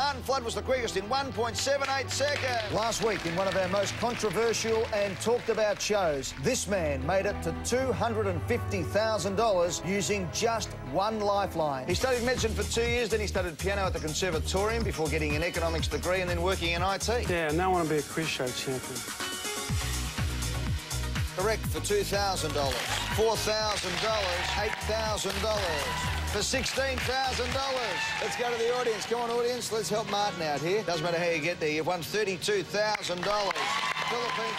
Martin Flood was the quickest in 1.78 seconds. Last week, in one of our most controversial and talked about shows, this man made it to $250,000 using just one lifeline. He studied medicine for 2 years, then he studied piano at the Conservatorium before getting an economics degree and then working in IT. Yeah, now I want to be a quiz show champion. Correct for $2,000, $4,000, $8,000. For $16,000. Let's go to the audience. Come on, audience. Let's help Martin out here. Doesn't matter how you get there. You've won $32,000. Philippines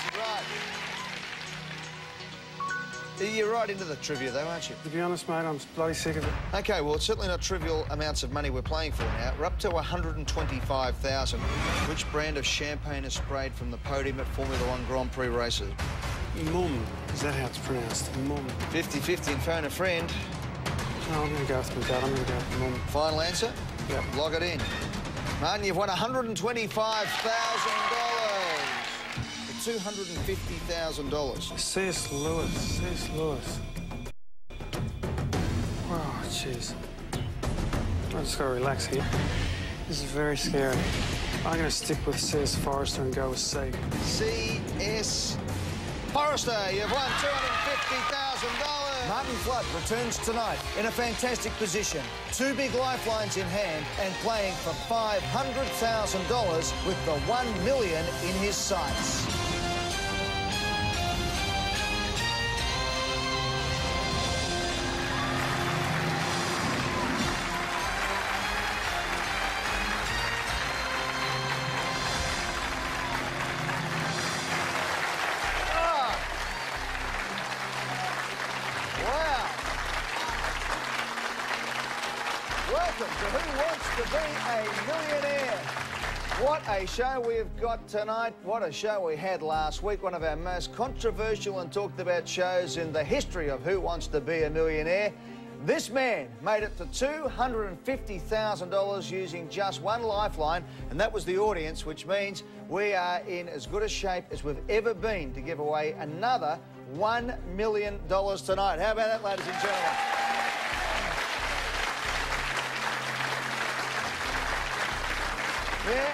is right. You're right into the trivia, though, aren't you? To be honest, mate, I'm bloody sick of it. OK, well, it's certainly not trivial amounts of money we're playing for now. We're up to $125,000. Which brand of champagne is sprayed from the podium at Formula 1 Grand Prix races? Mum. Is that how it's pronounced? Mum. 50-50 and phone a friend. No, I'm going to go with my dad. I'm going to go with Mum. Final answer? Yep. Log it in. Martin, you've won $125,000 for $250,000. C.S. Lewis. C.S. Lewis. Oh, jeez. I just got to relax here. This is very scary. I'm going to stick with C.S. Forrester and go with C. C.S. Forrester, you've won $250,000. Martin Flood returns tonight in a fantastic position. 2 big lifelines in hand and playing for $500,000 with the $1 million in his sights. Welcome to Who Wants to Be a Millionaire? What a show we've got tonight. What a show we had last week. One of our most controversial and talked about shows in the history of Who Wants to Be a Millionaire. This man made it to $250,000 using just one lifeline, and that was the audience, which means we are in as good a shape as we've ever been to give away another $1 million tonight. How about that, ladies and gentlemen? Yeah.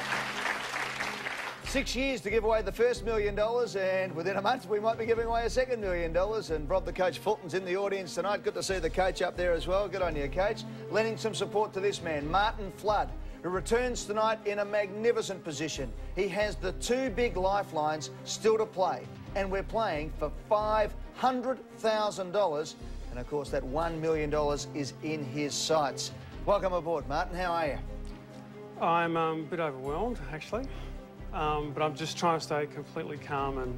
6 years to give away the first $1 million, and within a month we might be giving away a second $1 million. And Rob, the coach, Fulton's in the audience tonight. Good to see the coach up there as well. Good on you, coach. Lending some support to this man, Martin Flood, who returns tonight in a magnificent position. He has the 2 big lifelines still to play, and we're playing for $500,000. And of course, that $1 million is in his sights. Welcome aboard, Martin. How are you? I'm a bit overwhelmed, actually, but I'm just trying to stay completely calm and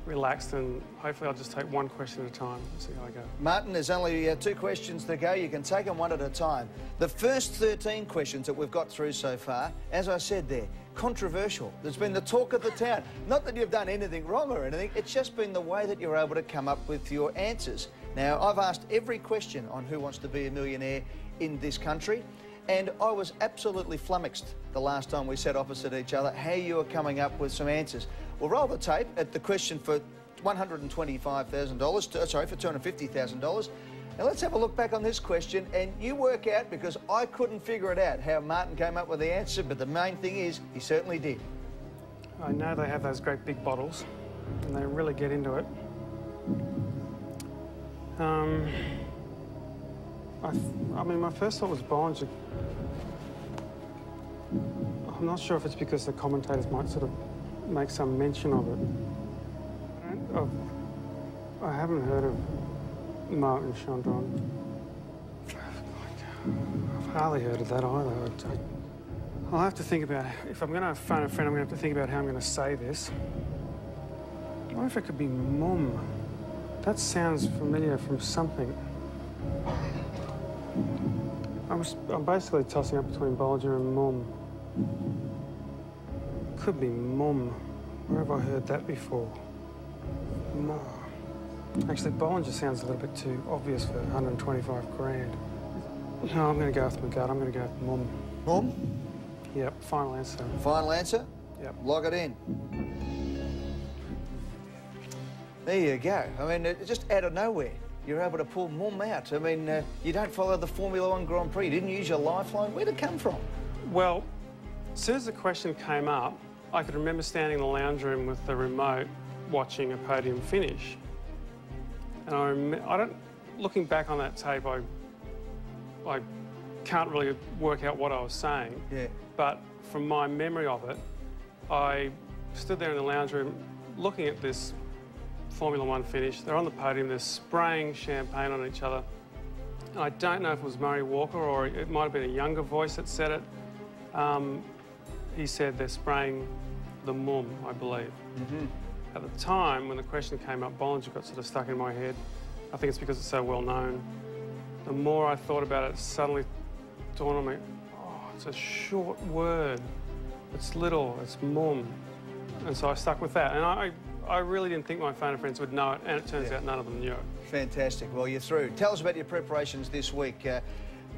relaxed, and hopefully I'll just take one question at a time and see how I go. Martin, there's only 2 questions to go. You can take them one at a time. The first 13 questions that we've got through so far, as I said there, controversial. There's been the talk of the town. Not that you've done anything wrong or anything, it's just been the way that you're able to come up with your answers. Now, I've asked every question on Who Wants to Be a Millionaire in this country, and I was absolutely flummoxed the last time we sat opposite each other how you were coming up with some answers. We'll roll the tape at the question for $125,000, sorry, for $250,000. Now let's have a look back on this question, and you work out, because I couldn't figure it out, how Martin came up with the answer, but the main thing is he certainly did. I know they have those great big bottles, and they really get into it. I mean, my first thought was Bozyk. I'm not sure if it's because the commentators might sort of make some mention of it. I haven't heard of Martin Chandon. I've hardly heard of that either. I'll have to think about, if I'm going to phone a friend, I'm going to have to think about how I'm going to say this. I wonder if it could be Mum. That sounds familiar from something. I'm basically tossing up between Bolger and Mum. Could be Mum. Where have I heard that before? Mum. Actually, Bollinger sounds a little bit too obvious for 125 grand. No, I'm going to go with my gut. I'm going to go with Mum. Mum? Yep, final answer. Final answer? Yep. Log it in. There you go. I mean, just out of nowhere, you're able to pull Mum out. I mean, you don't follow the Formula 1 Grand Prix. You didn't use your lifeline. Where'd it come from? Well, As soon as the question came up, I could remember standing in the lounge room with the remote watching a podium finish. And looking back on that tape, I can't really work out what I was saying. Yeah. But from my memory of it, I stood there in the lounge room looking at this Formula One finish. They're on the podium, they're spraying champagne on each other. And I don't know if it was Murray Walker or it might have been a younger voice that said it. He said they're spraying the mum, I believe. Mm-hmm. At the time, when the question came up, Bollinger got sort of stuck in my head. I think it's because it's so well known. The more I thought about it, it suddenly dawned on me, oh, it's a short word. It's little, it's mum. And so I stuck with that. And I really didn't think my phone friends would know it, and it turns out none of them knew it. Fantastic. Well, you're through. Tell us about your preparations this week.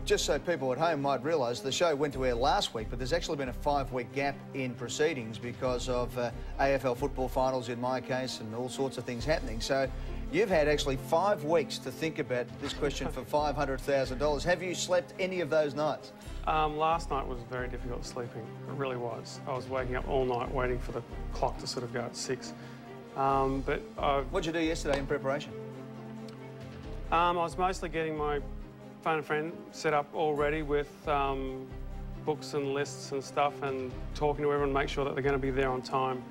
Just so people at home might realise, the show went to air last week, but there's actually been a 5-week gap in proceedings because of AFL football finals in my case and all sorts of things happening. So you've had actually 5 weeks to think about this question for $500,000. Have you slept any of those nights? Last night was very difficult sleeping. It really was. I was waking up all night waiting for the clock to sort of go at 6. But what'd you do yesterday in preparation? I was mostly getting my phone a friend set up already with books and lists and stuff and talking to everyone, make sure that they're going to be there on time.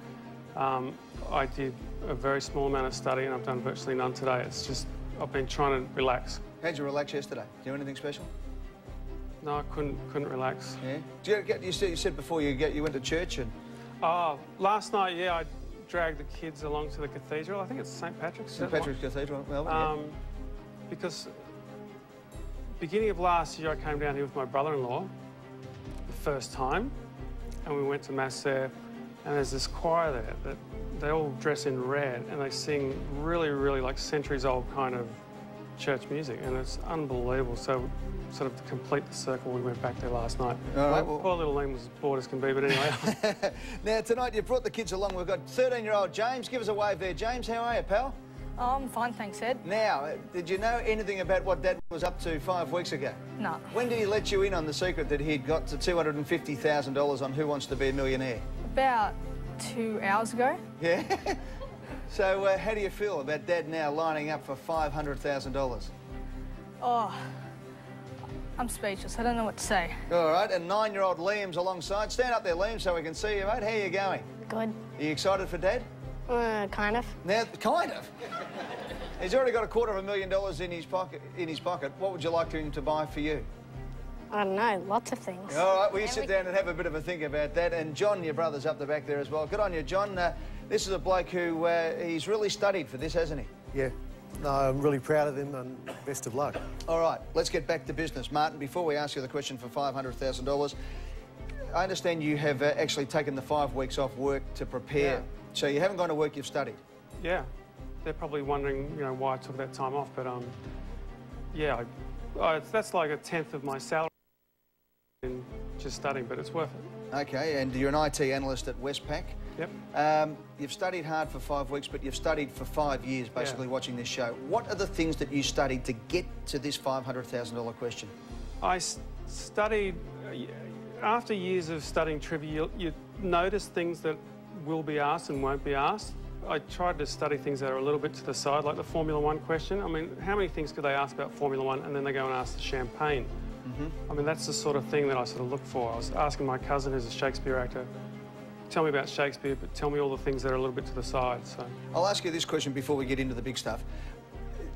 I did a very small amount of study and I've done virtually none today. It's just, I've been trying to relax. How'd you relax yesterday? Did you do anything special? No, I couldn't relax. Yeah? You said before you went to church and... Oh, last night, yeah, I dragged the kids along to the cathedral. I think it's St. Patrick's. St. Patrick's Cathedral, Melbourne, because beginning of last year, I came down here with my brother-in-law the first time, and we went to Mass there, and there's this choir there that they all dress in red, and they sing really, really like centuries-old kind of church music, and it's unbelievable. So, sort of to complete the circle, we went back there last night. All right, well... Poor little Liam was as bored as can be, but anyway. Now, tonight, you brought the kids along. We've got 13-year-old James. Give us a wave there. James, how are you, pal? Oh, I'm fine, thanks, Ed. Now, did you know anything about what Dad was up to 5 weeks ago? No. When did he let you in on the secret that he'd got to $250,000 on Who Wants to Be a Millionaire? About 2 hours ago. Yeah? So, how do you feel about Dad now lining up for $500,000? Oh, I'm speechless. I don't know what to say. All right, and 9-year-old Liam's alongside. Stand up there, Liam, so we can see you, mate. How are you going? Good. Are you excited for Dad? Kind of. Now, kind of? He's already got $250,000 in his pocket. What would you like him to buy for you? I don't know, lots of things. All right, well, you sit down and have a bit of a think about that. And John, your brother's up the back there as well. Good on you, John. This is a bloke who, he's really studied for this, hasn't he? Yeah. No, I'm really proud of him and best of luck. All right, let's get back to business. Martin, before we ask you the question for $500,000, I understand you have actually taken the 5 weeks off work to prepare. Yeah. So you haven't gone to work, you've studied? Yeah. They're probably wondering, you know, why I took that time off, but, yeah, that's like 1/10 of my salary in just studying, but it's worth it. OK, and you're an IT analyst at Westpac. Yep. You've studied hard for 5 weeks, but you've studied for 5 years, basically, watching this show. What are the things that you studied to get to this $500,000 question? I studied... After years of studying trivia, you notice things that will be asked and won't be asked. I tried to study things that are a little bit to the side, like the Formula One question. I mean, how many things could they ask about Formula One and then they go and ask the champagne? Mm-hmm. I mean, that's the sort of thing that I sort of look for. I was asking my cousin, who's a Shakespeare actor, tell me about Shakespeare, but tell me all the things that are a little bit to the side. So I'll ask you this question before we get into the big stuff.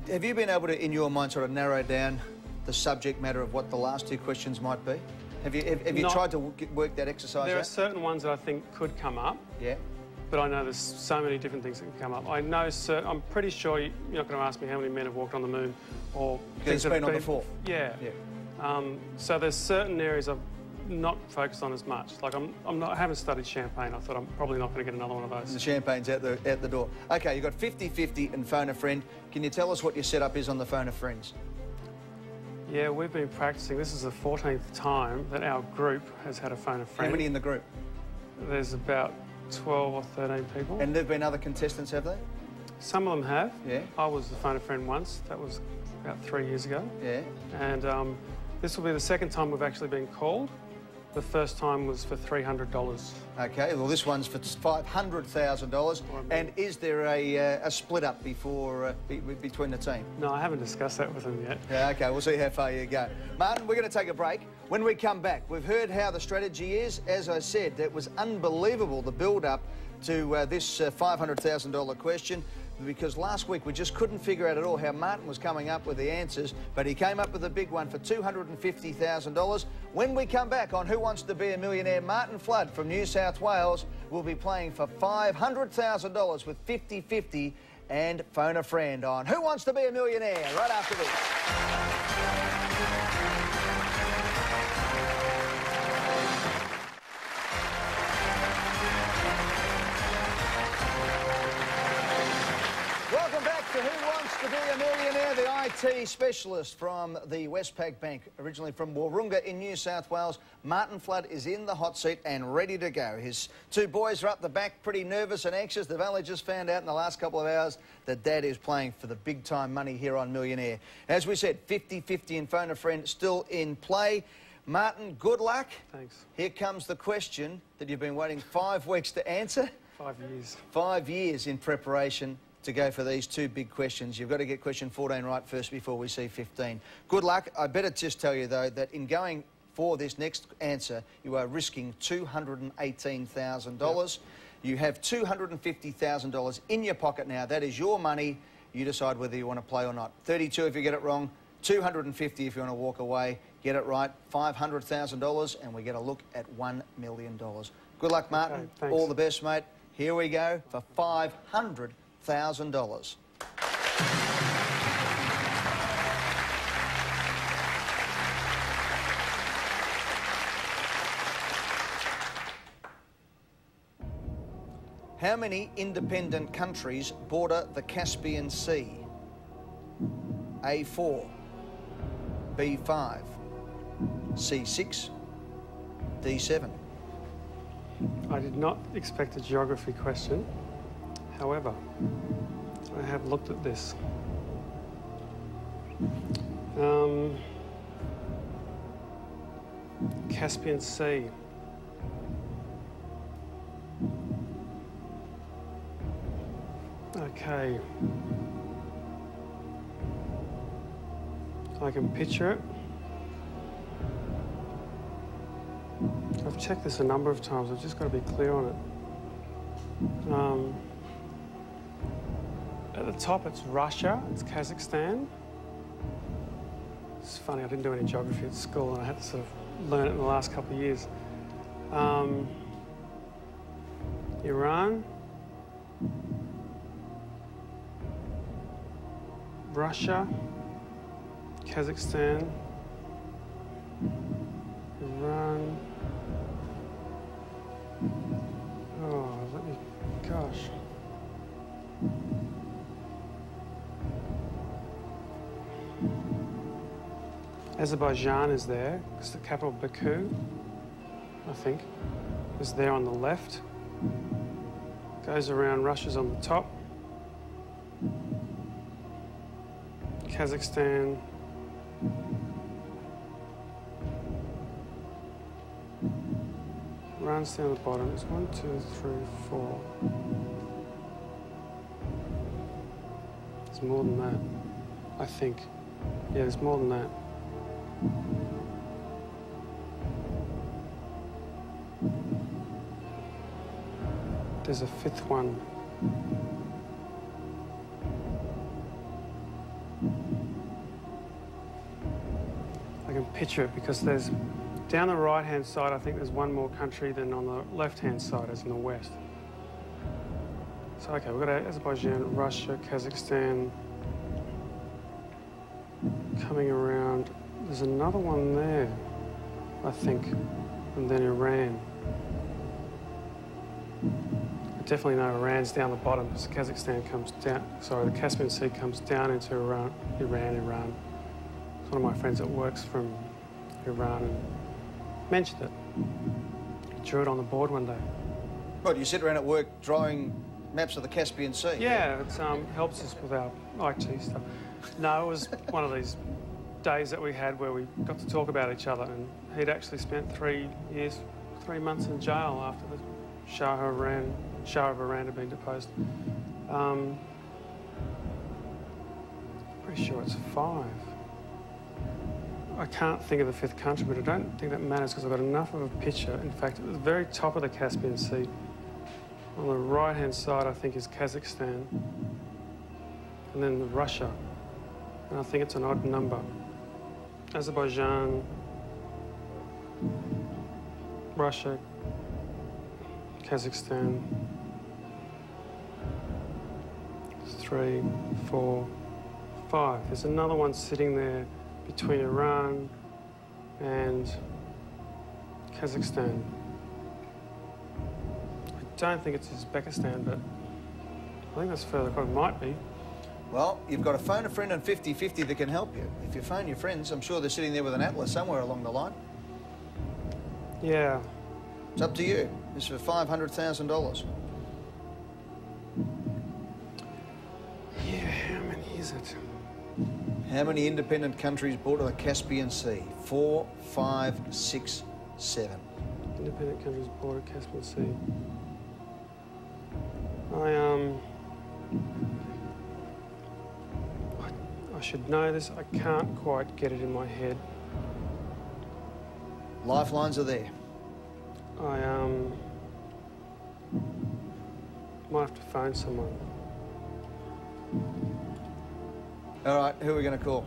Have you been able to, in your mind, sort of narrow down the subject matter of what the last 2 questions might be? Have you tried to work that exercise out? There are certain ones that I think could come up. Yeah. But I know there's so many different things that can come up. I know, I'm pretty sure you're not going to ask me how many men have walked on the moon or... Because it's been on before. Yeah. So there's certain areas I've not focused on as much. Like I haven't studied champagne. I thought I'm probably not going to get another one of those. The champagne's out the door. OK, you've got 50-50 and phone a friend. Can you tell us what your setup is on the phone a friends? Yeah, we've been practising. This is the 14th time that our group has had a phone a friend. How many in the group? There's about 12 or 13 people. And there've been other contestants, have they? Some of them have. Yeah. I was the phone a friend once. That was about 3 years ago. Yeah. And this will be the second time we've actually been called. The first time was for $300. Okay, well, this one's for $500,000. And is there a split-up between the team? No, I haven't discussed that with them yet. Yeah, OK, we'll see how far you go. Martin, we're going to take a break. When we come back, we've heard how the strategy is. As I said, it was unbelievable, the build-up to this $500,000 question, because last week we just couldn't figure out at all how Martin was coming up with the answers, but he came up with a big one for $250,000. When we come back on Who Wants to Be a Millionaire, Martin Flood from New South Wales will be playing for $500,000 with 50-50 and Phone a Friend on Who Wants to Be a Millionaire, right after this. Who Wants to Be a Millionaire? The IT specialist from the Westpac Bank, originally from Wahroonga in New South Wales. Martin Flood is in the hot seat and ready to go. His two boys are up the back, pretty nervous and anxious. They've only just found out in the last couple of hours that Dad is playing for the big-time money here on Millionaire. As we said, 50-50 and Phone a Friend still in play. Martin, good luck. Thanks. Here comes the question that you've been waiting 5 weeks to answer. 5 years. 5 years in preparation to go for these two big questions. You've got to get question 14 right first before we see 15. Good luck. I better just tell you, though, that in going for this next answer, you are risking $218,000. Yep. You have $250,000 in your pocket now. That is your money. You decide whether you want to play or not. 32 if you get it wrong, 250 if you want to walk away. Get it right, $500,000, and we get a look at $1 million. Good luck, Martin. Okay, all the best, mate. Here we go for $500,000. How many independent countries border the Caspian Sea? A4, B5, C6, D7. I did not expect a geography question. However, I have looked at this. Caspian Sea. Okay. I can picture it. I've checked this a number of times. I've just got to be clear on it. At the top, it's Russia, it's Kazakhstan. It's funny, I didn't do any geography at school, and I had to sort of learn it in the last couple of years. Iran, Russia, Kazakhstan, Iran. Oh, gosh. Azerbaijan is there, because the capital Baku, I think, is there on the left. Goes around, Russia's on the top. Kazakhstan. Runs down the bottom. It's 1, 2, 3, 4. There's more than that, I think. Yeah, there's more than that. There's a fifth one. I can picture it because there's, down the right-hand side, I think there's one more country than on the left-hand side, as in the west. So, okay, we've got Azerbaijan, Russia, Kazakhstan, coming around. There's another one there, I think, and then Iran. I definitely know Iran's down the bottom because Kazakhstan comes down, sorry, the Caspian Sea comes down into Iran. It's one of my friends that works from Iran and mentioned it. He drew it on the board one day. What, you sit around at work drawing maps of the Caspian Sea? Yeah, it helps us with our IT stuff. No, it was one of these days that we had where we got to talk about each other, and he'd actually spent 3 months in jail after the Shah of Iran had been deposed. Pretty sure it's 5. I can't think of the 5th country, but I don't think that matters because I've got enough of a picture. In fact, at the very top of the Caspian Sea, on the right-hand side, I think, is Kazakhstan, and then Russia. And I think it's an odd number. Azerbaijan, Russia, Kazakhstan, 3, 4, 5. There's another one sitting there between Iran and Kazakhstan. I don't think it's Uzbekistan, but I think that's further across. It might be. Well, you've got to phone a friend and 50-50 that can help you. If you phone your friends, I'm sure they're sitting there with an atlas somewhere along the line. Yeah. It's up to you. It's for $500,000. Yeah, how many is it? How many independent countries border the Caspian Sea? 4, 5, 6, 7. Independent countries border Caspian Sea. I should know this. I can't quite get it in my head. Lifelines are there. I might have to phone someone. All right, who are we going to call?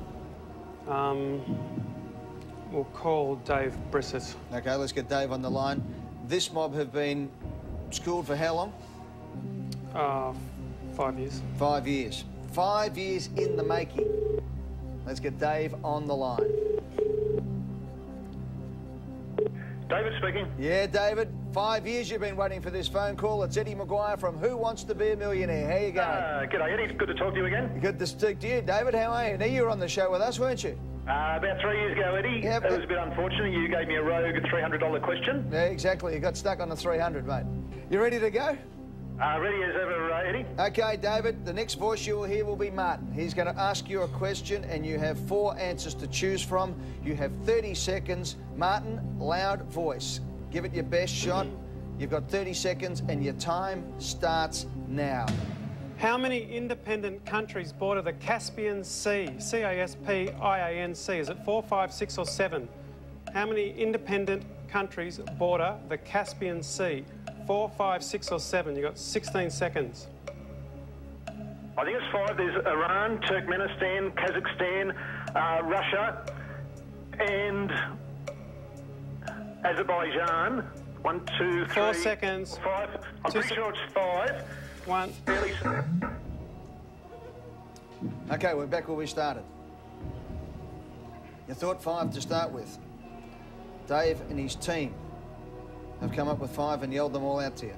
We'll call Dave Brissett. OK, let's get Dave on the line. This mob have been schooled for how long? 5 years. 5 years. 5 years in the making. Let's get Dave on the line. David speaking. Yeah, David. 5 years you've been waiting for this phone call. It's Eddie Maguire from Who Wants to Be a Millionaire. How you going? G'day, Eddie. Good to talk to you again. Good to speak to you, David. How are you? Now, you were on the show with us, weren't you? About 3 years ago, Eddie. Yeah, it was a bit unfortunate. You gave me a rogue $300 question. Yeah, exactly. You got stuck on the 300, mate. You ready to go? Ready as ever, Eddie. OK, David, the next voice you will hear will be Martin. He's going to ask you a question and you have 4 answers to choose from. You have 30 seconds. Martin, loud voice. Give it your best shot. You've got 30 seconds and your time starts now. How many independent countries border the Caspian Sea? C-A-S-P-I-A-N-C. Is it 4, 5, 6 or 7? How many independent countries border the Caspian Sea? 4, 5, 6 or 7. You've got 16 seconds. I think it's 5. There's Iran, Turkmenistan, Kazakhstan, Russia and Azerbaijan. 1, 2, 3... 4 seconds. 5. I'm pretty sure it's 5. 1. Fairly... OK, we're back where we started. You thought 5 to start with. Dave and his team have come up with 5 and yelled them all out to you.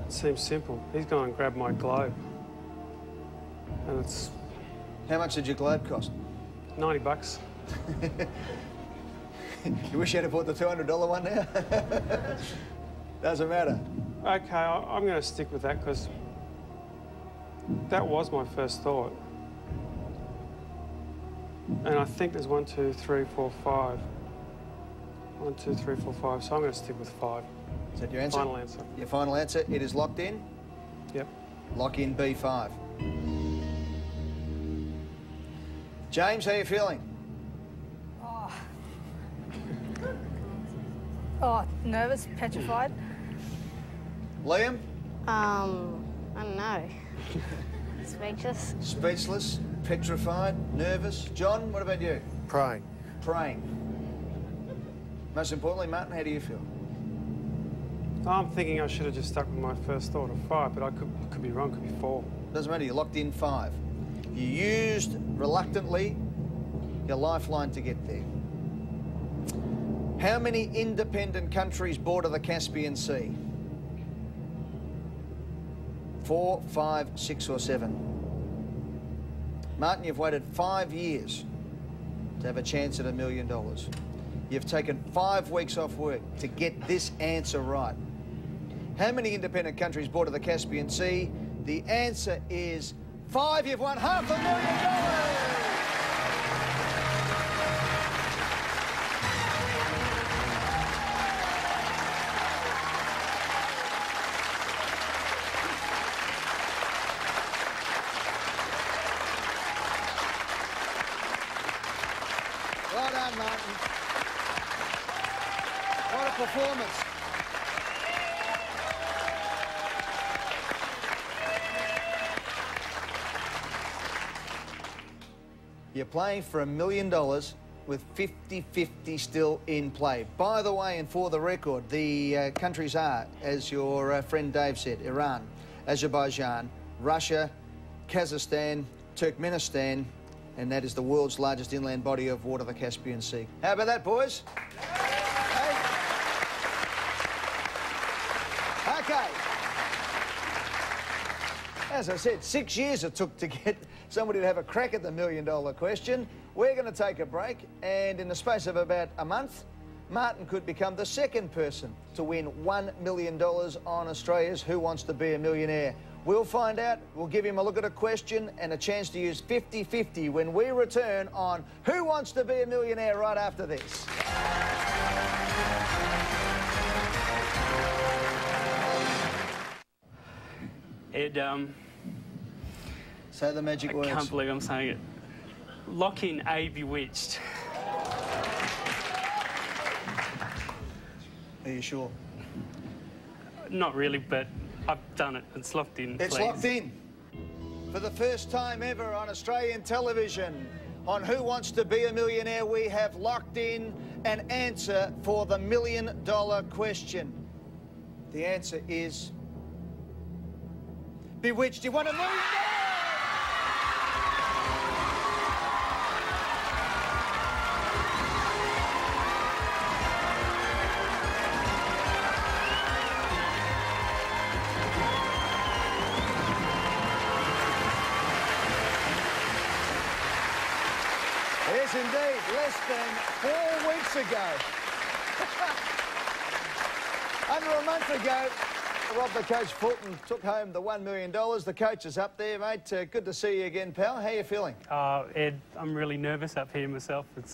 It seems simple. He's gone and grabbed my globe. And it's... How much did your globe cost? $90. You wish you had bought the $200 one now? Doesn't matter. OK, I'm going to stick with that because that was my first thought. And I think there's 1, 2, 3, 4, 5. 1, 2, 3, 4, 5. So I'm going to stick with 5. Is that your answer? Final answer. Your final answer. It is locked in? Yep. Lock in B5. James, how are you feeling? Oh, nervous, petrified. Liam? I don't know. Speechless. Speechless, petrified, nervous. John, what about you? Praying. Praying. Most importantly, Martin, how do you feel? I'm thinking I should have just stuck with my first thought of 5, but I could be wrong, could be 4. Doesn't matter, you locked in 5. You used, reluctantly, your lifeline to get there. How many independent countries border the Caspian Sea? 4, 5, 6 or 7? Martin, you've waited 5 years to have a chance at $1 million. You've taken 5 weeks off work to get this answer right. How many independent countries border the Caspian Sea? The answer is 5, you've won $500,000. Well done, Martin. What a performance. You're playing for $1 million with 50-50 still in play. By the way, and for the record, the countries are, as your friend Dave said, Iran, Azerbaijan, Russia, Kazakhstan, Turkmenistan, and that is the world's largest inland body of water, the Caspian Sea. How about that, boys? Hey. Okay. As I said, 6 years it took to get somebody to have a crack at the $1 million question. We're going to take a break, and in the space of about a month, Martin could become the second person to win $1 million on Australia's Who Wants to Be a Millionaire. We'll find out. We'll give him a look at a question and a chance to use 50-50 when we return on Who Wants to Be a Millionaire right after this. Ed, Say the magic words. I can't believe I'm saying it. Lock in A Bewitched. Are you sure? Not really, but I've done it. It's locked in, It's please. locked in. For the first time ever on Australian television, on Who Wants to Be a Millionaire, we have locked in an answer for the $1 million question. The answer is Bewitched. You won $1 million! Yes, indeed. Less than 4 weeks ago. Under a month ago, Rob the Coach Fulton took home the $1 million. The coach is up there, mate. Good to see you again, pal. How are you feeling? Ed, I'm really nervous up here myself. It's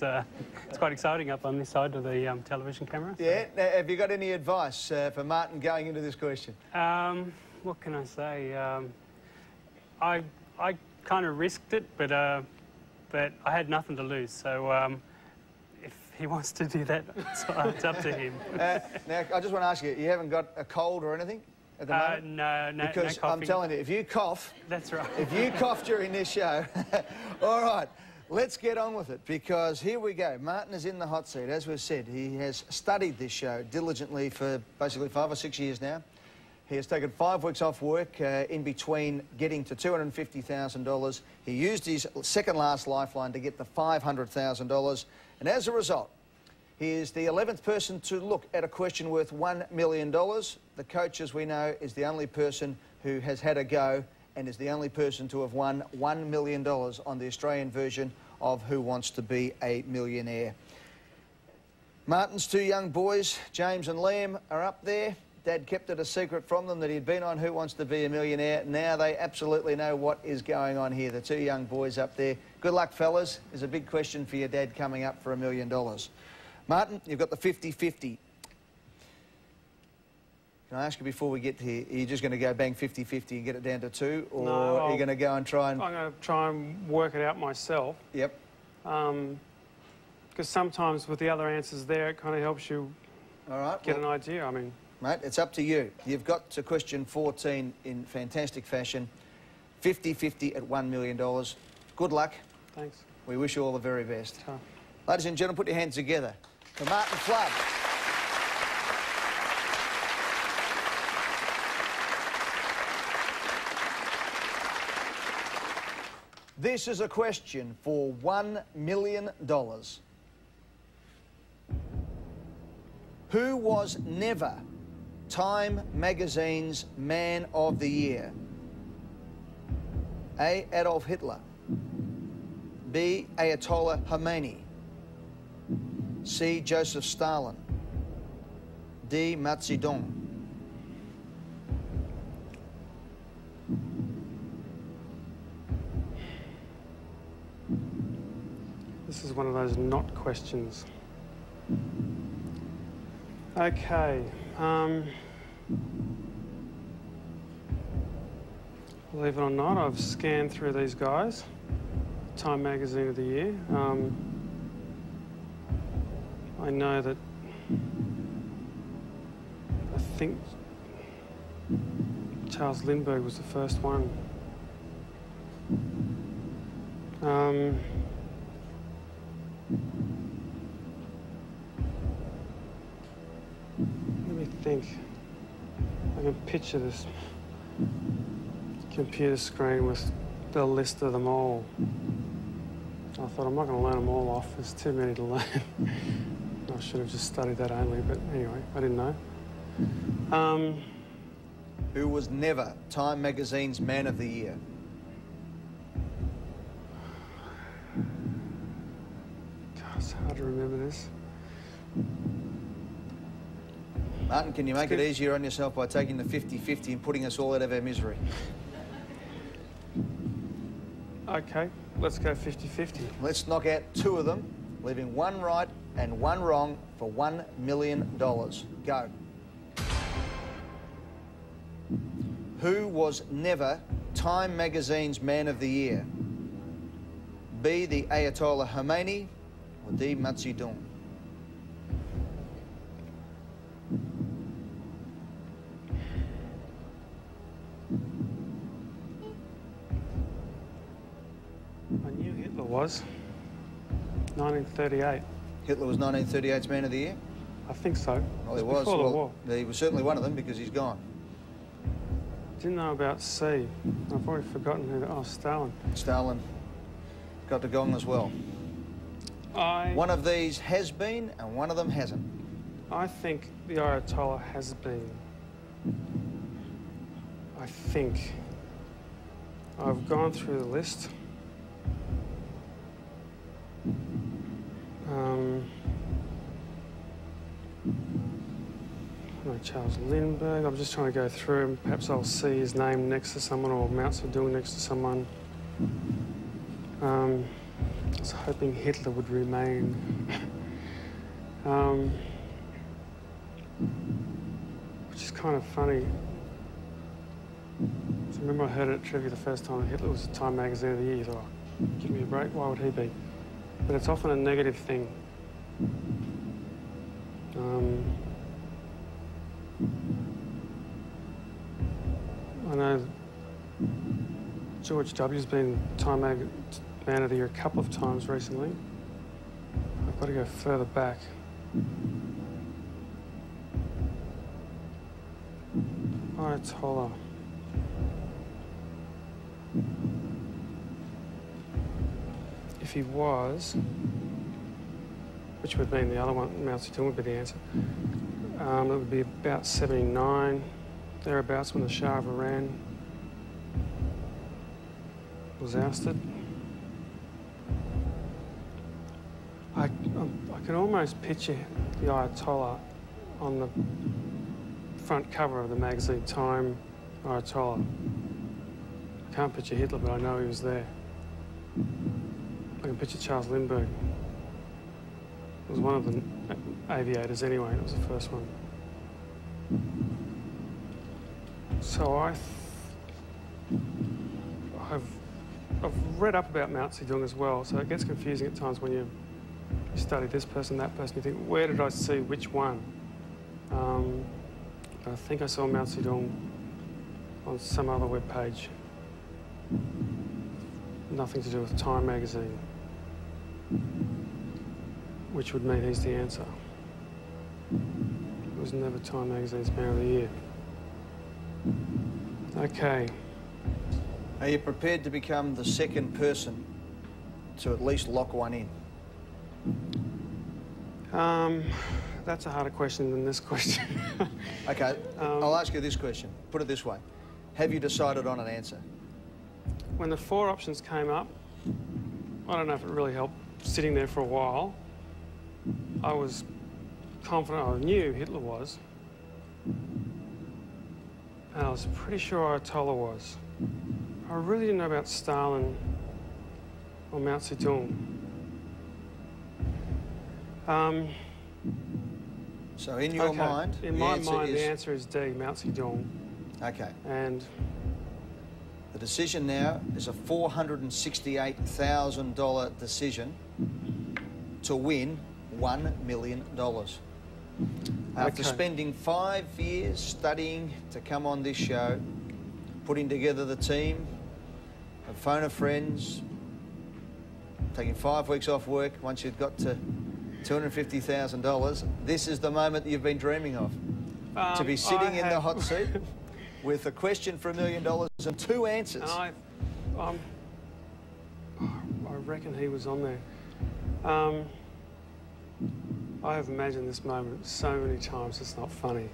quite exciting up on this side of the television camera. So. Yeah. Now, have you got any advice for Martin going into this question? What can I say? I kind of risked it, but I had nothing to lose. So if he wants to do that, it's up to him. Now, I just want to ask you, you haven't got a cold or anything at the moment? No, Because no I'm telling you, if you cough... That's right. If you cough during this show... All right, let's get on with it, because here we go. Martin is in the hot seat. As we've said, he has studied this show diligently for basically 5 or 6 years now. He has taken 5 weeks off work in between getting to $250,000. He used his second last lifeline to get the $500,000. And as a result, he is the 11th person to look at a question worth $1 million. The coach, as we know, is the only person who has had a go and is the only person to have won $1 million on the Australian version of Who Wants to Be a Millionaire. Martin's 2 young boys, James and Liam, are up there. Dad kept it a secret from them that he'd been on Who Wants to Be a Millionaire. Now they absolutely know what is going on here. The 2 young boys up there. Good luck, fellas. There's a big question for your dad coming up for $1 million. Martin, you've got the 50-50. Can I ask you before we get here, are you just going to go bang 50-50 and get it down to 2? Or No, are you going to go and try and... I'm going to try and work it out myself. Yep. Because sometimes with the other answers there, it kind of helps you get an idea. I mean... Mate, it's up to you. You've got to question 14 in fantastic fashion. 50-50 at $1 million. Good luck. Thanks. We wish you all the very best. Sure. Ladies and gentlemen, put your hands together for Martin Flood. This is a question for $1 million. Who was never Time Magazine's Man of the Year? A. Adolf Hitler. B. Ayatollah Khomeini. C. Joseph Stalin. D. Mao Zedong. is one of those not questions. Okay. Believe it or not, I've scanned through these guys. Time Magazine of the Year. I know that I think Charles Lindbergh was the first one. Let me think. I can picture this computer screen with the list of them all. I thought, I'm not going to learn them all off. There's too many to learn. I should have just studied that only, but anyway, I didn't know. Who was never Time Magazine's Man of the Year? God, it's hard to remember this. Martin, can you make it easier on yourself by taking the 50-50 and putting us all out of our misery? Okay, let's go 50-50. Let's knock out 2 of them, leaving 1 right and 1 wrong for $1 million. Go. Who was never Time Magazine's Man of the Year? B, the Ayatollah Khomeini, or D, Mao Zedong? I knew Hitler was. 1938. Hitler was 1938's Man of the Year? I think so. Well, he was. Before the war. He was certainly one of them because he's gone. Didn't know about C. I've already forgotten who. Oh, Stalin. Stalin got the gong as well. One of these has been and one of them hasn't. I think the Ayatollah has been. I think. I've gone through the list. No, Charles Lindbergh. I'm just trying to go through and perhaps I'll see his name next to someone or Mao Zedong next to someone. I was hoping Hitler would remain. Which is kind of funny. So I remember I heard it at trivia the first time that Hitler was the Time Magazine of the Year. I thought, give me a break, why would he be? But it's often a negative thing. I know George W.'s been Time Man of the Year a couple of times recently. I've got to go further back. Ayatollah. If he was, which would mean the other one, Mao Zedong would be the answer, it would be about 79, thereabouts, when the Shah of Iran was ousted. I can almost picture the Ayatollah on the front cover of the magazine Time Ayatollah. I can't picture Hitler, but I know he was there. I can picture Charles Lindbergh. It was one of the aviators anyway, and it was the first one. So I've read up about Mao Zedong as well, so it gets confusing at times when you study this person, that person, you think, where did I see which one? I think I saw Mao Zedong on some other web page. Nothing to do with Time magazine, which would mean he's the answer. It was never Time magazine's Man of the Year. Okay. Are you prepared to become the second person to at least lock one in? That's a harder question than this question. Okay, I'll ask you this question. Put it this way. Have you decided on an answer? When the 4 options came up, I don't know if it really helped sitting there for a while. I was confident, I knew Hitler was. And I was pretty sure Ayatollah was. I really didn't know about Stalin or Mao Zedong. So in your mind, in my mind, the answer is D, Mao Zedong. Okay. And the decision now is a $468,000 decision to win $1 million. After spending 5 years studying to come on this show, putting together the team, a phone of friends, taking 5 weeks off work once you'd got to $250,000, this is the moment that you've been dreaming of. To be sitting in the hot seat with a question for $1 million and 2 answers. And I reckon he was on there. I have imagined this moment so many times, it's not funny.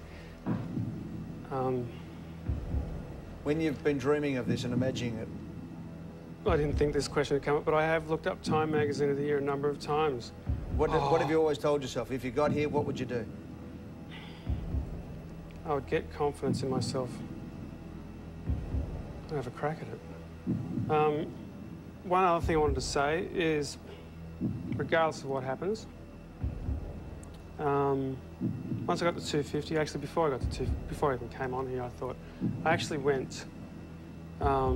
When you've been dreaming of this and imagining it? I didn't think this question would come up, but I have looked up Time Magazine of the Year a number of times. What have you always told yourself? If you got here, what would you do? I would get confidence in myself. I'd have a crack at it. One other thing I wanted to say is, regardless of what happens, once I got to 250, actually before I even came on here, I thought, I actually went, I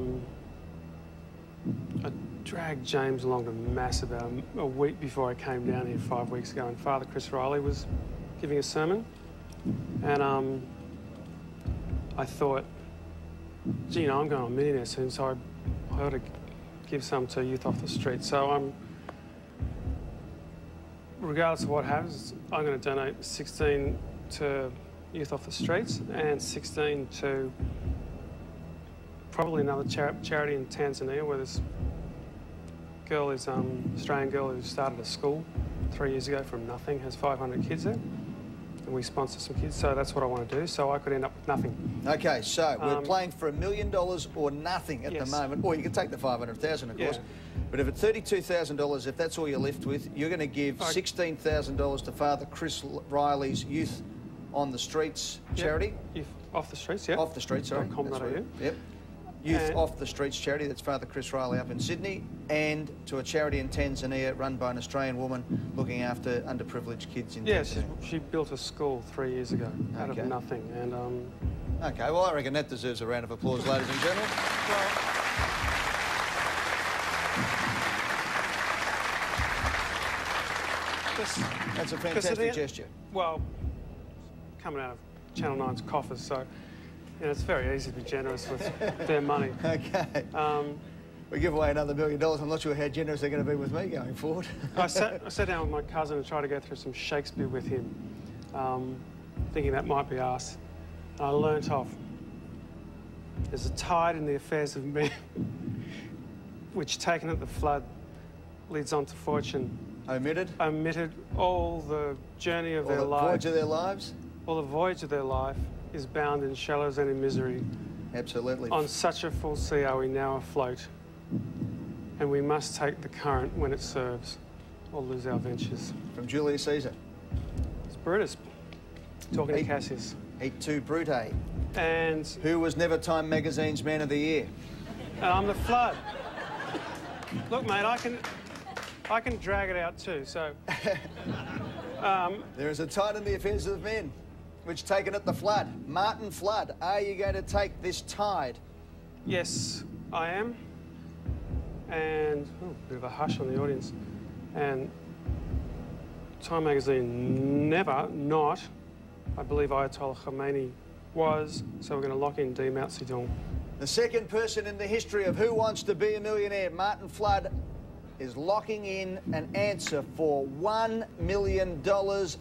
dragged James along to Mass about a week before I came down here 5 weeks ago, and Father Chris Riley was giving a sermon, and I thought, gee, you know, I'm going on Millionaire soon, so I ought to give some to youth off the street. So regardless of what happens, I'm going to donate 16 to youth off the streets and 16 to probably another charity in Tanzania, where this girl is Australian girl who started a school 3 years ago from nothing, has 500 kids there, and we sponsor some kids, so that's what I want to do, so I could end up with nothing. Okay, so we're playing for $1 million or nothing at the moment, or you can take the 500,000, of course. But if at $32,000, if that's all you're left with, you're going to give $16,000 to Father Chris Riley's Youth on the Streets charity. Youth off the Streets, yeah. Off the Streets, sorry. Yep. Youth Off the Streets charity, that's Father Chris Riley up in Sydney, and to a charity in Tanzania run by an Australian woman looking after underprivileged kids in Tanzania. Yes, she built a school 3 years ago out of nothing, and Okay, well, I reckon that deserves a round of applause, ladies and gentlemen. That's a fantastic gesture. Well, coming out of Channel 9's coffers, so you know, it's very easy to be generous with their money. Okay. We give away another $1 million. I'm not sure how generous they're going to be with me going forward. I sat down with my cousin and tried to go through some Shakespeare with him, thinking that might be us. And I learnt off, there's a tide in the affairs of men, which taken at the flood leads on to fortune. Omitted all the journey of their life. All the voyage of their lives? All the voyage of their life is bound in shallows and in misery. Absolutely. On such a full sea are we now afloat, and we must take the current when it serves, or lose our ventures. From Julius Caesar. It's Brutus, talking to Cassius. Eat to Brute. And... who was never Time Magazine's Man of the Year? And I'm the flood. Look, mate, I can drag it out too, so... there is a tide in the affairs of men, which taken at the flood. Martin Flood, are you going to take this tide? Yes, I am. And, a bit of a hush on the audience. And Time Magazine never not, I believe Ayatollah Khomeini was, so we're going to lock in D. Mao Zedong. The second person in the history of Who Wants to Be a Millionaire, Martin Flood, is locking in an answer for $1 million,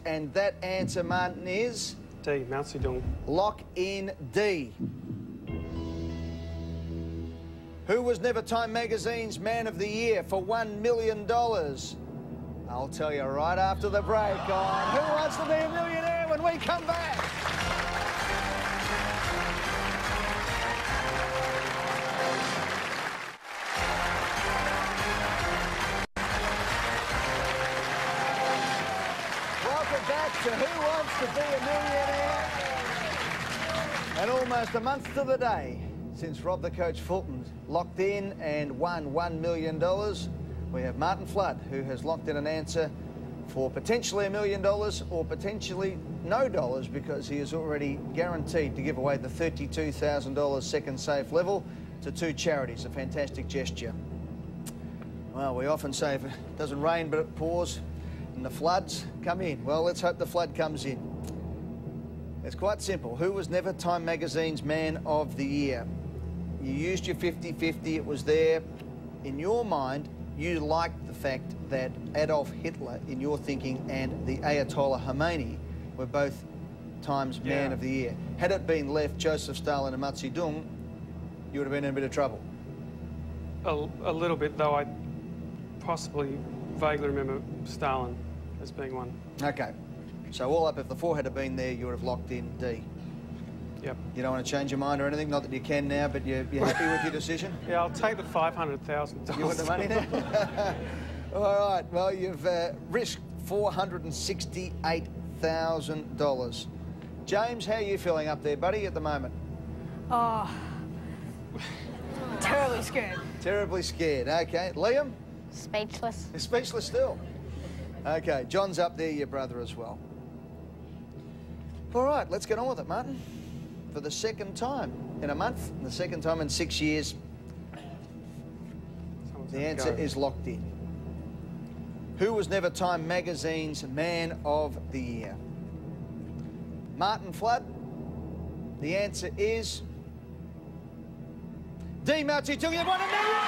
and that answer, Martin, is... D. Mao Zedong. Lock in D. Who was never Time Magazine's Man of the Year for $1 million? I'll tell you right after the break on Who Wants to Be a Millionaire when we come back. Welcome back to Who Wants to Be a Millionaire? And almost a month to the day since Rob the Coach Fulton locked in and won $1 million. We have Martin Flood, who has locked in an answer for potentially $1 million or potentially no dollars, because he is already guaranteed to give away the $32,000 second safe level to 2 charities. A fantastic gesture. Well, we often say if it doesn't rain but it pours and the floods come in. Well, let's hope the flood comes in. It's quite simple. Who was never Time Magazine's Man of the Year? You used your 50-50, it was there. In your mind, you liked the fact that Adolf Hitler, in your thinking, and the Ayatollah Khomeini were both Time's Man of the Year. Had it been left Joseph Stalin and Mao Zedong, you would have been in a bit of trouble. A little bit, though. I possibly vaguely remember Stalin as being one. Okay. So all up, if the 4 had been there, you would have locked in D. Yep. You don't want to change your mind or anything? Not that you can now, but you're happy with your decision? Yeah, I'll take the $500,000. You want the money now? All right. Well, you've risked $468,000. James, how are you feeling up there, buddy, at the moment? Oh, terribly scared. Terribly scared. Okay. Liam? Speechless. You're speechless still. Okay. John's up there, your brother as well. All right. Let's get on with it, Martin. For the second time in a month, and the second time in 6 years, the answer is locked in. Who was never Time Magazine's Man of the Year? Martin Flood. The answer is D. Mao Zedong. You've won $1 million!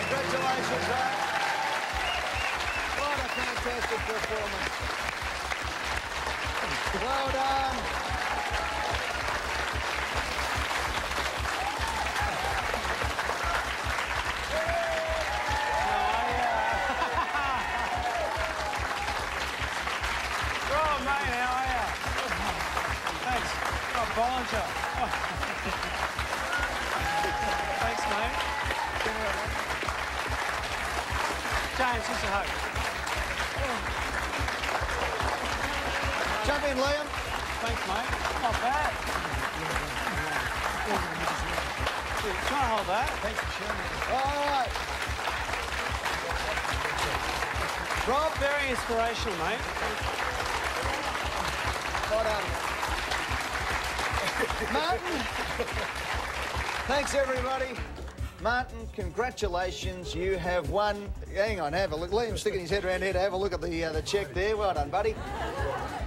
Congratulations, mate. What a fantastic performance. Well done. Oh, mate, how are you? Thanks. Oh, volunteer. Thanks, mate. James, just a hug. Jump in, Liam. Thanks, mate. Not bad. Try and hold that. Thanks for sharing. All right. Rob, very inspirational, mate. Well done. Martin. Thanks, everybody. Martin, congratulations. You have won. Hang on, have a look. Liam's sticking his head around here to have a look at the check there. Well done, buddy.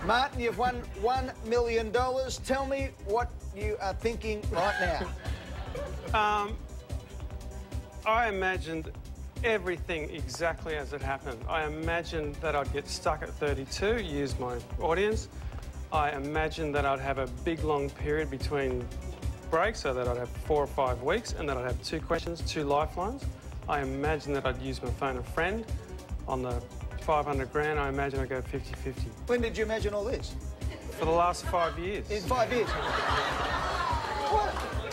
Martin, you've won $1 million. Tell me what you are thinking right now. I imagined everything exactly as it happened. I imagined that I'd get stuck at 32, use my audience. I imagined that I'd have a big, long period between breaks, so that I'd have 4 or 5 weeks, and that I'd have 2 questions, 2 lifelines. I imagined that I'd use my phone a friend. On the 500 grand, I imagine I'd go 50-50. When did you imagine all this? For the last 5 years. In 5 years?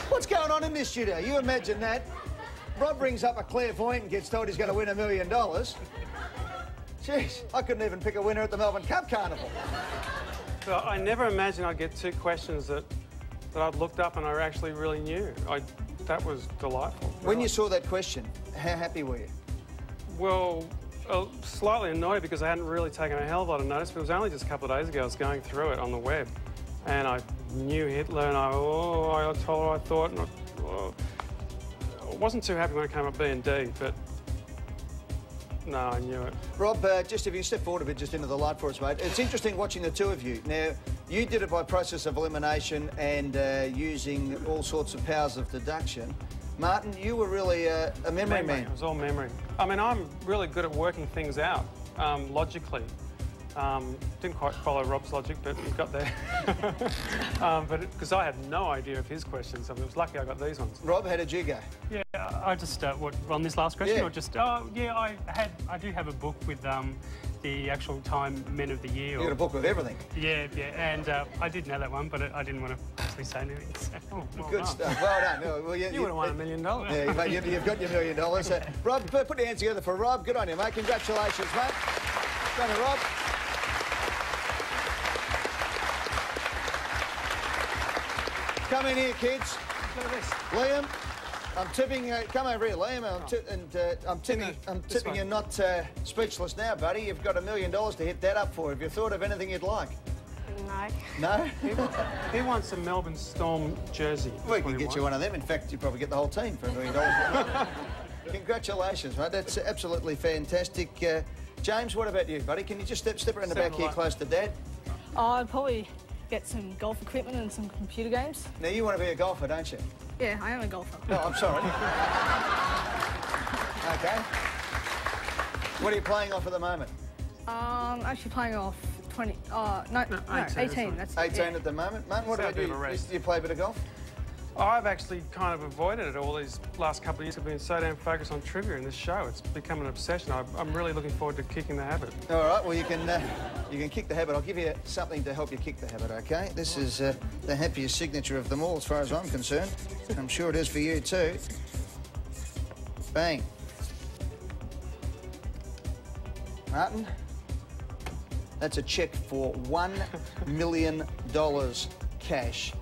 What's going on in this studio? You imagine that. Rob brings up a clairvoyant and gets told he's going to win $1 million. Jeez, I couldn't even pick a winner at the Melbourne Cup Carnival. So I never imagined I'd get 2 questions that I'd looked up and I actually really knew. That was delightful. When you saw that question, how happy were you? Well, slightly annoyed because I hadn't really taken a hell of a lot of notice, but it was only just a couple of days ago I was going through it on the web and I knew Hitler and I told her I thought, and I wasn't too happy when it came up B and D, but no, I knew it. Rob, just if you step forward a bit just into the light for us, mate. It's interesting watching the 2 of you. Now, you did it by process of elimination and using all sorts of powers of deduction. Martin, you were really a memory man. It was all memory. I mean, I'm really good at working things out logically. Didn't quite follow Rob's logic, but we got there. But because I had no idea of his questions, I mean, it was lucky I got these ones. Rob, how did you go? Yeah, I just what on this last question, Yeah. or just yeah, I do have a book with the actual Time Men of the Year. You got a book with everything. Yeah, and I did know that one, but I didn't want to actually say anything. So, well Good done. stuff. Well done. Well, You would have won $1 million. Yeah, mate, you've got your $1 million. Rob, put your hands together for Rob. Good on you, mate. Congratulations, mate. Good on you, Rob. Come in here, kids. Look at this. Liam, I'm tipping. Come over here, Liam. I'm tipping you not speechless now, buddy. You've got $1 million to hit that up for. Have you thought of anything you'd like? No. No? He wants a Melbourne Storm jersey. We can get you one of them. In fact, you'd probably get the whole team for $1 million. Congratulations, mate. That's absolutely fantastic. James, what about you, buddy? Can you just step around the back here close to Dad? I'd probably get some golf equipment and some computer games. Now, you want to be a golfer, don't you? Yeah, I am a golfer. No, I'm sorry. OK. What are you playing off at the moment? Actually playing off 20. No, 18. That's 18 yeah. at the moment. Mate, what Sounds about you? a bit of a rest. You play a bit of golf? I've actually kind of avoided it all these last couple of years. I've been so damn focused on trivia in this show. It's become an obsession. I'm really looking forward to kicking the habit. All right, well, you can kick the habit. I'll give you something to help you kick the habit, OK? This is the happiest signature of them all, as far as I'm concerned. I'm sure it is for you, too. Bang. Martin, that's a cheque for $1 million cash.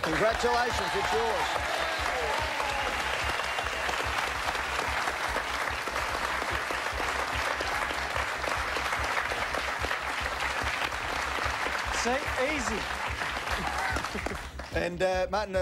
Congratulations, it's yours. See? Easy. And, Martin,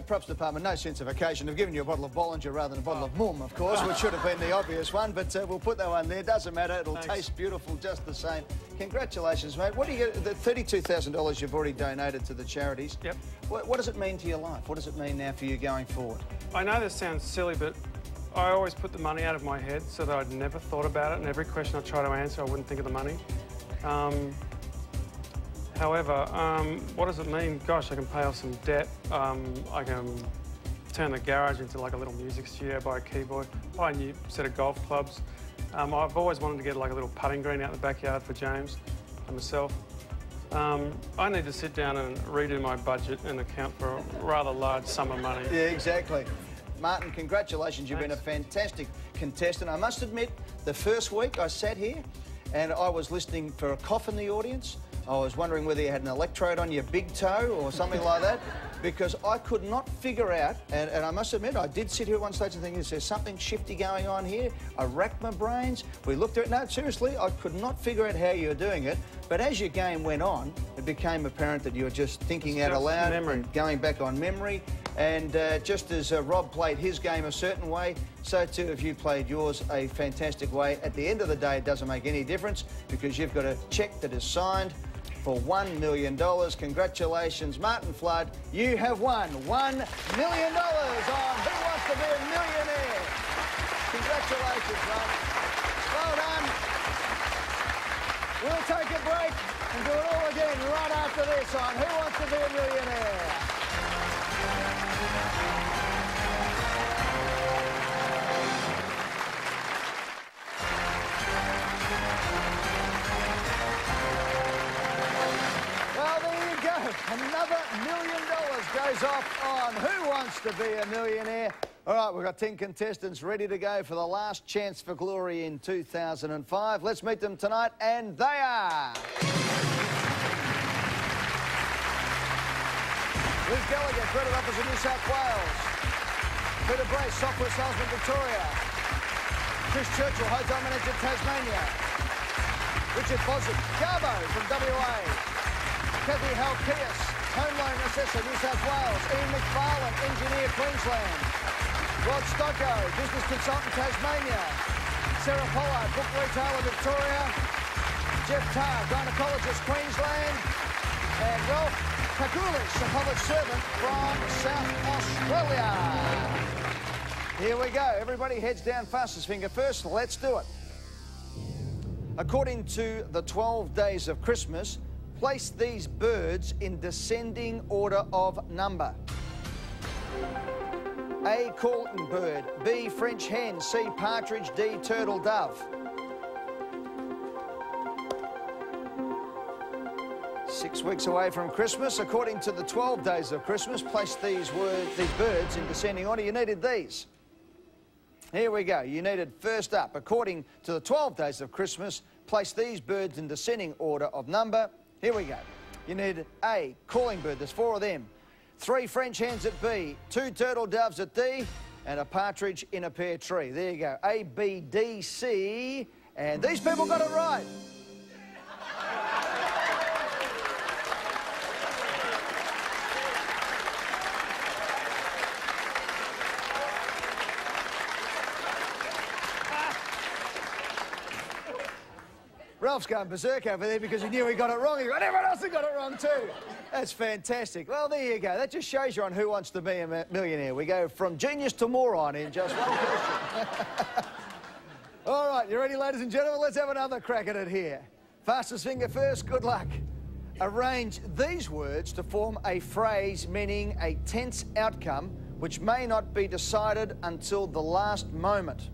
props department, no sense of occasion. They've given you a bottle of Bollinger rather than a bottle of Mum, of course, which should have been the obvious one, but we'll put that one there. Doesn't matter, it'll taste beautiful just the same. Congratulations, mate. What do you get? The $32,000 you've already donated to the charities. Yep. What does it mean to your life? What does it mean now for you going forward? I know this sounds silly, but I always put the money out of my head so that I'd never thought about it, and every question I try to answer, I wouldn't think of the money. However, what does it mean? Gosh, I can pay off some debt. I can turn the garage into like a little music studio, buy a keyboard, buy a new set of golf clubs. I've always wanted to get like a little putting green out in the backyard for James and myself. I need to sit down and redo my budget and account for a rather large sum of money. Yeah, exactly. Martin, congratulations. You've been a fantastic contestant. I must admit, the first week I sat here and I was listening for a cough in the audience. I was wondering whether you had an electrode on your big toe or something like that, because I could not figure out, and I must admit, I did sit here at one stage and think, is there something shifty going on here? I racked my brains. We looked at it. No, seriously, I could not figure out how you were doing it. But as your game went on, it became apparent that you were just thinking out aloud, and going back on memory. And just as Rob played his game a certain way, so too have you played yours a fantastic way. At the end of the day, it doesn't make any difference because you've got a cheque that is signed for $1 million. Congratulations, Martin Flood. You have won $1 million on Who Wants to Be a Millionaire? Congratulations, mate. Well done. We'll take a break and do it all again right after this on Who Wants to Be a Millionaire? Another $1 million goes off on Who Wants to Be a Millionaire? All right, we've got 10 contestants ready to go for the last chance for glory in 2005. Let's meet them tonight, and they are... Liz Gallagher, credit officer, New South Wales. Peter Brace, software salesman, Victoria. Chris Churchill, hotel manager, Tasmania. Richard Bozyk, Garbo from WA. Kathy Halkias, home loan assessor, New South Wales. Ian McFarland, engineer, Queensland. Rod Stokoe, business consultant, Tasmania. Sarah Pollard, book retailer, Victoria. Jeff Tarr, gynaecologist, Queensland. And Ralph Pachulicz, a public servant from South Australia. Here we go. Everybody heads down fastest finger first. Let's do it. According to the 12 days of Christmas, place these birds in descending order of number. A, calling bird. B, French hen. C, partridge. D, turtle dove. 6 weeks away from Christmas. According to the 12 days of Christmas, place these birds in descending order. You needed these. Here we go. You needed first up. According to the 12 days of Christmas, place these birds in descending order of number. Here we go. You needed A, calling bird. There's 4 of them. 3 French hens at B, 2 turtle doves at D, and a partridge in a pear tree. There you go. A, B, D, C, and these people got it right. Ralph's going berserk over there because he knew he got it wrong. He got everyone else that got it wrong too. That's fantastic. Well, there you go. That just shows you on Who Wants to Be a Millionaire. We go from genius to moron in just one question. All right, you ready, ladies and gentlemen? Let's have another crack at it here. Fastest finger first. Good luck. Arrange these words to form a phrase meaning a tense outcome which may not be decided until the last moment.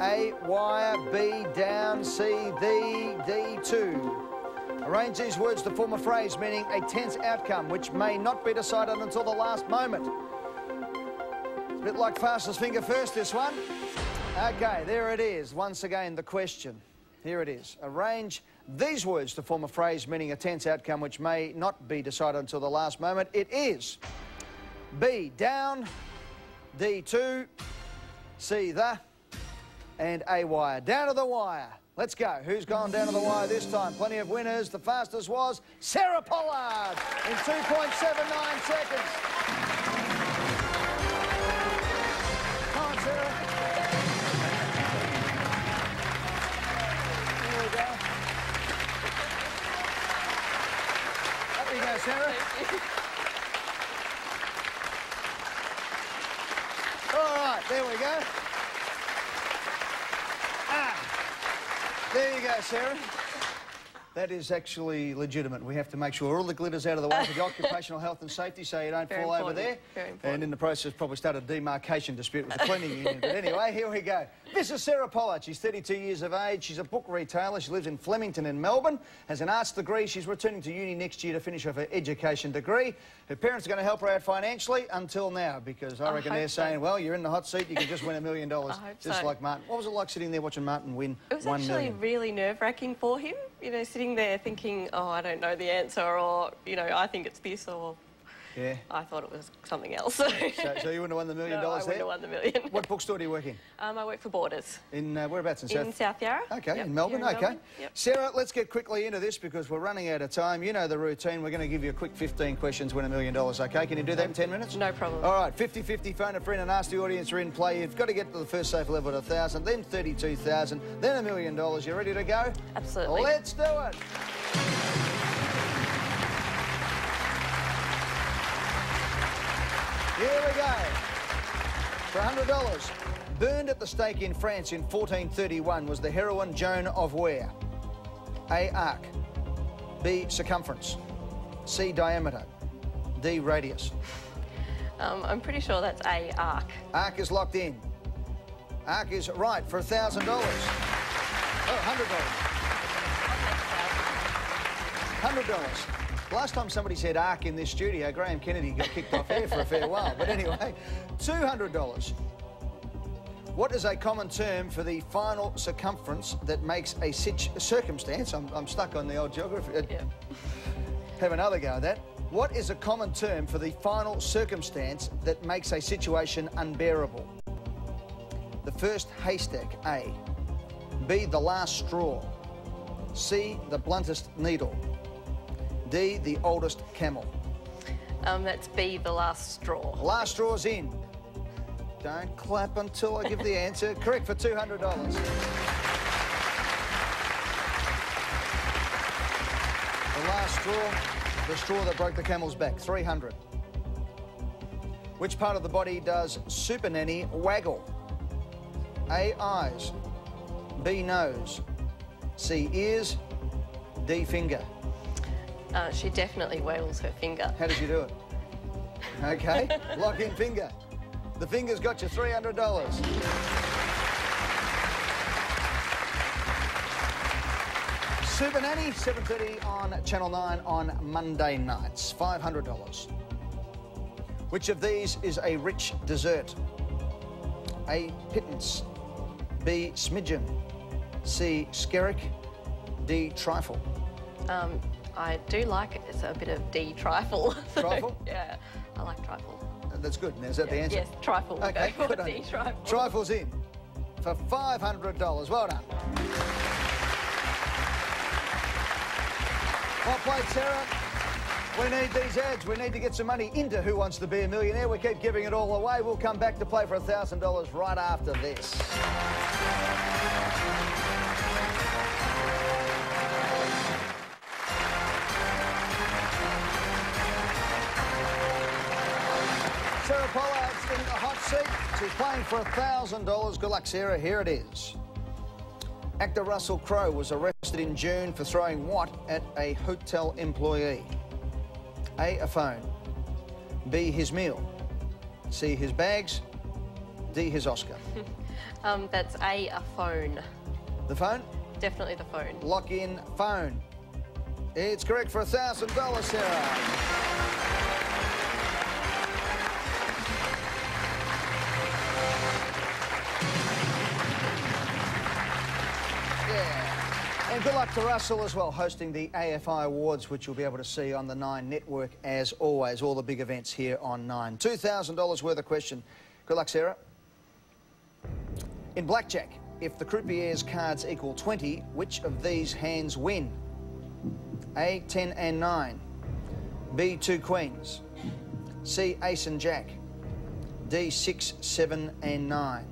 A, wire. B, down. C, the. D, to. Arrange these words to form a phrase meaning a tense outcome which may not be decided until the last moment. It's a bit like fastest finger first, this one. OK, there it is. Once again, the question. Here it is. Arrange these words to form a phrase meaning a tense outcome which may not be decided until the last moment. It is B, down. D, to. C, the. And A, wire. Down to the wire. Let's go. Who's gone down to the wire this time? Plenty of winners. The fastest was Sarah Pollard in 2.79 seconds. Come on, Sarah. There we go. Up you go, Sarah. All right, there we go. There you go, Sarah. That is actually legitimate. We have to make sure all the glitter's out of the way for the occupational health and safety so you don't fall over there. Very important. And in the process, probably start a demarcation dispute with the cleaning union. But anyway, here we go. This is Sarah Pollard. She's 32 years of age. She's a book retailer. She lives in Flemington in Melbourne, has an arts degree. She's returning to uni next year to finish off her education degree. Her parents are going to help her out financially until now because I reckon they're saying, well, you're in the hot seat, you can just win $1 million. Just like Martin. What was it like sitting there watching Martin win $1 million? It was actually really nerve-wracking for him, you know, sitting there thinking, oh, I don't know the answer, or, you know, I think it's this, or yeah. I thought it was something else. So you wouldn't have won the $1 million no, I there? wouldn't have won the million. What bookstore do you work in? I work for Borders. In whereabouts? In South Yarra. OK, yep. in Melbourne, OK. Melbourne. Yep. Sarah, let's get quickly into this because we're running out of time. You know the routine. We're going to give you a quick 15 questions, win $1 million, OK? Can you do that in 10 minutes? No problem. All right, 50-50, phone a friend and ask the audience are in play. You've got to get to the first safe level at 1,000, then 32,000, then $1 million. You ready to go? Absolutely. Let's do it. Here we go. For $100, burned at the stake in France in 1431 was the heroine Joan of where? A, arc. B, circumference. C, diameter. D, radius. I'm pretty sure that's A, arc. Arc is locked in. Arc is right for $1,000. Oh, $100. Last time somebody said arc in this studio, Graham Kennedy got kicked off air for a fair while. But anyway, $200. What is a common term for the final circumference that makes a circumstance? I'm stuck on the old geography. Yeah. Have another go at that. What is a common term for the final circumstance that makes a situation unbearable? The first haystack, A. B, the last straw. C, the bluntest needle. D, the oldest camel. That's B, the last straw. Last straw's in. Don't clap until I give the answer. Correct for $200. The last straw, the straw that broke the camel's back, $300. Which part of the body does Super Nanny waggle? A, eyes. B, nose, C, ears, D, finger. She definitely waggles her finger. How does she do it? Okay, lock in finger. The finger's got you $300. Super Nanny, 7:30 on Channel 9 on Monday nights, $500. Which of these is a rich dessert? A, pittance, B, smidgen, C, skerrick, D, trifle. I do like it. It's a bit of D, trifle. Trifle? Yeah, I like trifle. That's good. Now, is that the answer? Yes, trifle. We'll Okay, go for good on D, you. trifle. Trifle's in for $500. Well done. Well played, Sarah. We need these ads. We need to get some money into Who Wants to Be a Millionaire. We keep giving it all away. We'll come back to play for $1,000 right after this. Sarah Pollard's in the hot seat. She's playing for $1,000. Good luck, Sarah. Here it is. Actor Russell Crowe was arrested in June for throwing what at a hotel employee? A, a phone. B, his meal. C, his bags. D, his Oscar. That's a phone. The phone? Definitely the phone. Lock in phone. It's correct for $1,000, Sarah. And good luck to Russell as well, hosting the AFI Awards, which you'll be able to see on the 9 network as always. All the big events here on 9. $2,000 worth of question. Good luck, Sarah. In blackjack, if the croupier's cards equal 20, which of these hands win? A, 10 and 9. B, 2 queens. C, ace and jack. D, 6, 7 and 9.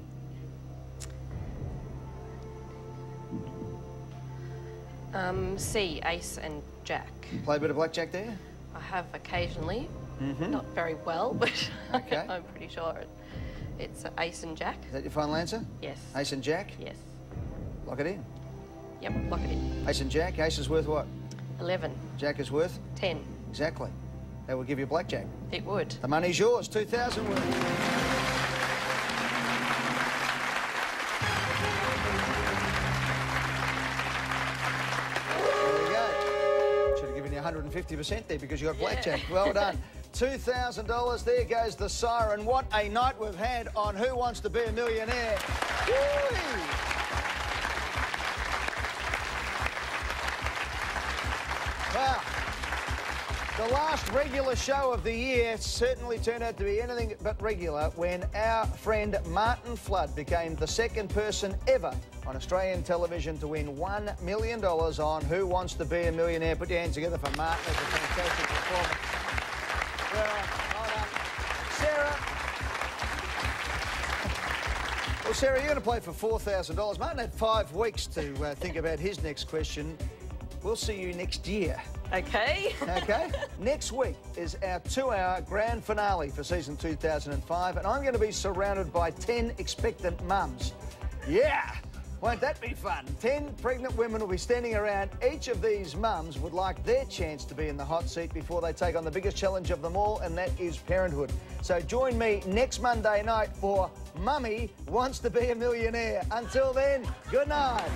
C, ace and jack. Play a bit of blackjack there? I have occasionally, not very well, but Okay. I'm pretty sure it's ace and jack. Is that your final answer? Yes. Ace and jack? Yes. Lock it in. Yep, lock it in. Ace and jack. Ace is worth what? 11. Jack is worth? 10. Exactly. That will give you blackjack. It would. The money's yours. 2,000 worth. Should have given you 150% there because you got blackjack. Well done. $2,000. There goes the siren. What a night we've had on Who Wants to Be a Millionaire. Woo-wee. Wow. The last regular show of the year certainly turned out to be anything but regular when our friend Martin Flood became the second person ever on Australian television to win $1 million on Who Wants to Be a Millionaire. Put your hands together for Martin. It's a fantastic performance. Well, Sarah, you're going to play for $4,000. Martin had 5 weeks to think about his next question. We'll see you next year. Okay. Okay? Next week is our 2-hour grand finale for season 2005, and I'm going to be surrounded by 10 expectant mums. Yeah! Won't that be fun? 10 pregnant women will be standing around. Each of these mums would like their chance to be in the hot seat before they take on the biggest challenge of them all, and that is parenthood. So join me next Monday night for Mummy Wants to Be a Millionaire. Until then, good night.